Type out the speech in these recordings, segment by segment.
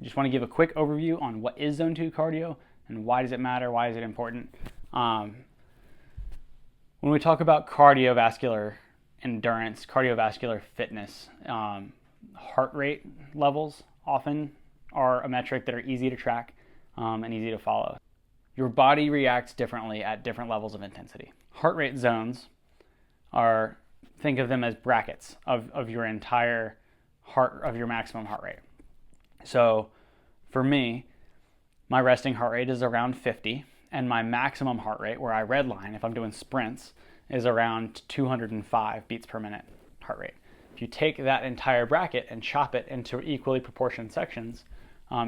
just want to give a quick overview on what is Zone 2 cardio and why does it matter, why is it important. When we talk about cardiovascular endurance, cardiovascular fitness, heart rate levels often are a metric that are easy to track and easy to follow. Your body reacts differently at different levels of intensity. Heart rate zones are, think of them as brackets of your entire of your maximum heart rate. So for me, my resting heart rate is around 50, and my maximum heart rate, where I redline if I'm doing sprints, is around 205 beats per minute heart rate. If you take that entire bracket and chop it into equally proportioned sections,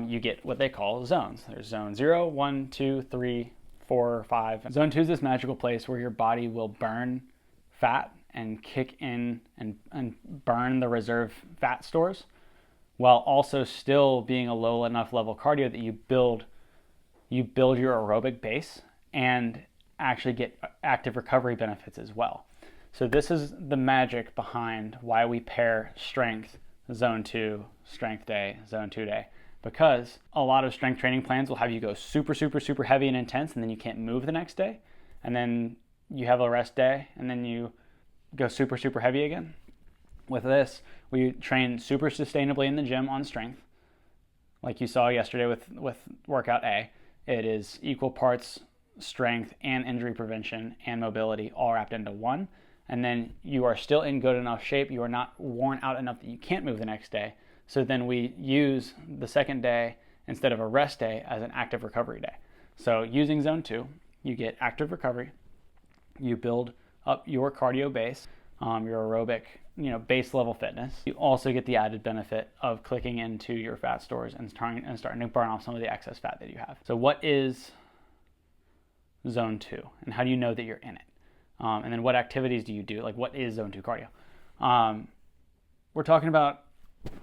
you get what they call zones. There's zone 0, 1, 2, 3, 4, 5. Zone 2 is this magical place where your body will burn fat and kick in and burn the reserve fat stores while also still being a low enough level cardio that you build your aerobic base and actually get active recovery benefits as well. So this is the magic behind why we pair strength, zone 2, strength day, zone 2 day. Because a lot of strength training plans will have you go super, super, super heavy and intense, and then you can't move the next day. And then you have a rest day, and then you go super, super heavy again. With this, we train super sustainably in the gym on strength. Like you saw yesterday with workout A, it is equal parts strength and injury prevention and mobility all wrapped into one. And then you are still in good enough shape. You are not worn out enough that you can't move the next day. So then we use the second day instead of a rest day as an active recovery day. So using zone 2, you get active recovery, you build up your cardio base, your aerobic, base level fitness. You also get the added benefit of clicking into your fat stores and starting to burn off some of the excess fat that you have. So what is zone 2 and how do you know that you're in it? And then what activities do you do? Like, what is zone 2 cardio? We're talking about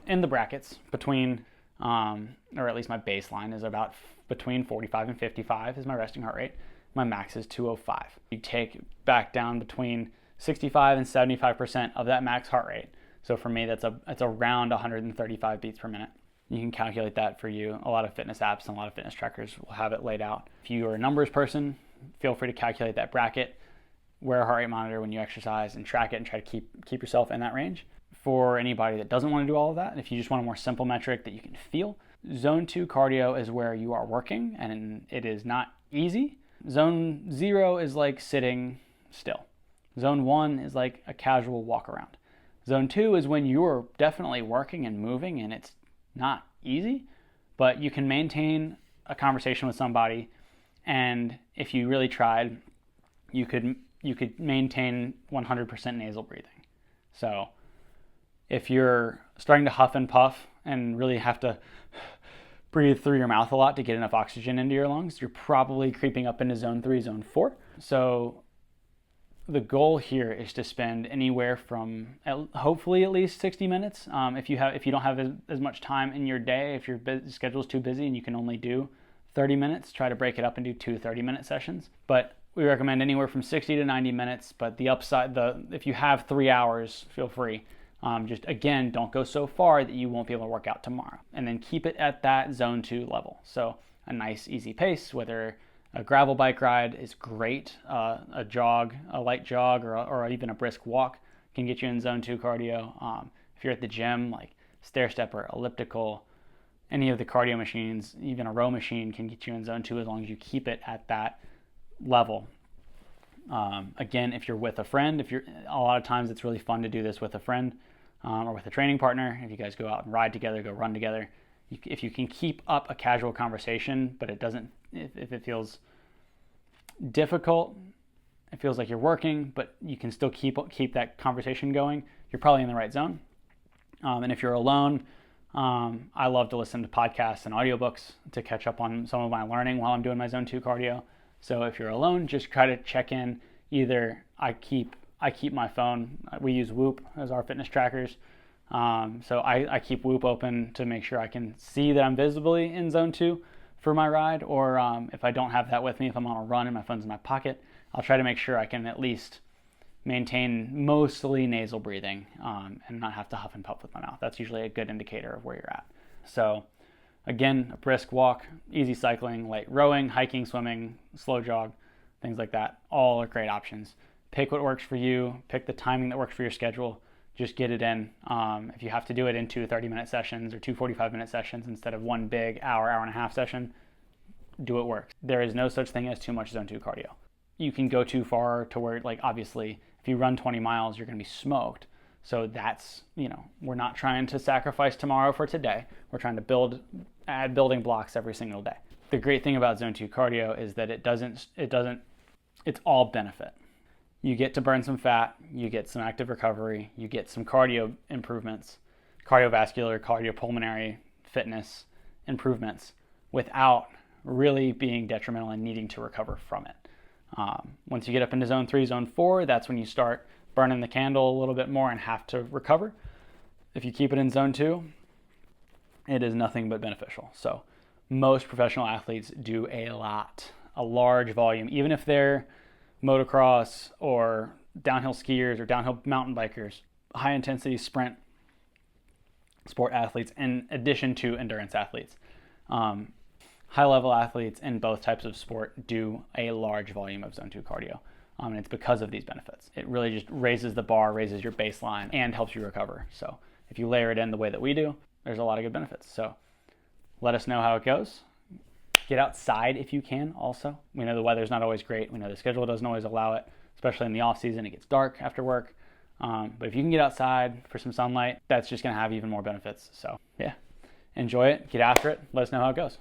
in the brackets between, or at least my baseline is about between 45 and 55 is my resting heart rate. My max is 205. You take back down between 65 and 75% of that max heart rate. So for me, that's around 135 beats per minute. You can calculate that for you. A lot of fitness apps and a lot of fitness trackers will have it laid out. If you are a numbers person, feel free to calculate that bracket, wear a heart rate monitor when you exercise, and track it and try to keep yourself in that range. For anybody that doesn't want to do all of that, if you just want a more simple metric that you can feel, zone 2 cardio is where you are working and it is not easy. Zone 0 is like sitting still. Zone 1 is like a casual walk around. Zone 2 is when you're definitely working and moving and it's not easy, but you can maintain a conversation with somebody, and if you really tried, you could maintain 100% nasal breathing. So if you're starting to huff and puff and really have to breathe through your mouth a lot to get enough oxygen into your lungs, you're probably creeping up into zone 3, zone 4. So the goal here is to spend anywhere from hopefully at least 60 minutes. If you don't have as much time in your day, if your schedule is too busy and you can only do 30 minutes, try to break it up and do 2 30-minute sessions. But we recommend anywhere from 60 to 90 minutes. But the upside, if you have 3 hours, feel free. Just again, don't go so far that you won't be able to work out tomorrow. And then keep it at that zone 2 level. So a nice easy pace, whether a gravel bike ride is great, a light jog, or even a brisk walk can get you in zone 2 cardio. If you're at the gym, like stair stepper, elliptical, any of the cardio machines, even a row machine can get you in zone 2 as long as you keep it at that level. Again, if you're with a friend, a lot of times it's really fun to do this with a friend or with a training partner. If you guys go out and ride together, go run together, if you can keep up a casual conversation, but if it feels difficult, it feels like you're working, but you can still keep that conversation going, you're probably in the right zone. And if you're alone, I love to listen to podcasts and audiobooks to catch up on some of my learning while I'm doing my zone 2 cardio. So if you're alone, just try to check in. Either I keep my phone. We use Whoop as our fitness trackers. So I keep Whoop open to make sure I can see that I'm visibly in zone 2 for my ride. Or if I don't have that with me, if I'm on a run and my phone's in my pocket, I'll try to make sure I can at least maintain mostly nasal breathing and not have to huff and puff with my mouth. That's usually a good indicator of where you're at. So Again, a brisk walk, easy cycling, light rowing, hiking, swimming, slow jog, things like that. All are great options. Pick what works for you. Pick the timing that works for your schedule. Just get it in. If you have to do it in 2 30-minute sessions or 2 45-minute sessions instead of one big hour and a half session, do what works. There is no such thing as too much zone 2 cardio. You can go too far to where, like, obviously, if you run 20 miles, you're going to be smoked. So that's, we're not trying to sacrifice tomorrow for today. We're trying to add building blocks every single day. The great thing about zone 2 cardio is that it's all benefit. You get to burn some fat, you get some active recovery, you get some cardio improvements, cardiovascular, cardiopulmonary fitness improvements without really being detrimental and needing to recover from it. Once you get up into zone 3, zone 4, that's when you start burning the candle a little bit more and have to recover. If you keep it in zone 2, it is nothing but beneficial. So most professional athletes do a large volume, even if they're motocross or downhill skiers or downhill mountain bikers, high intensity sprint sport athletes, in addition to endurance athletes. High level athletes in both types of sport do a large volume of zone 2 cardio. And it's because of these benefits. It really just raises the bar, raises your baseline, and helps you recover. So if you layer it in the way that we do, there's a lot of good benefits. So let us know how it goes. Get outside if you can also. We know the weather's not always great. We know the schedule doesn't always allow it, especially in the off season. It gets dark after work. But if you can get outside for some sunlight, that's just going to have even more benefits. So yeah, enjoy it. Get after it. Let us know how it goes.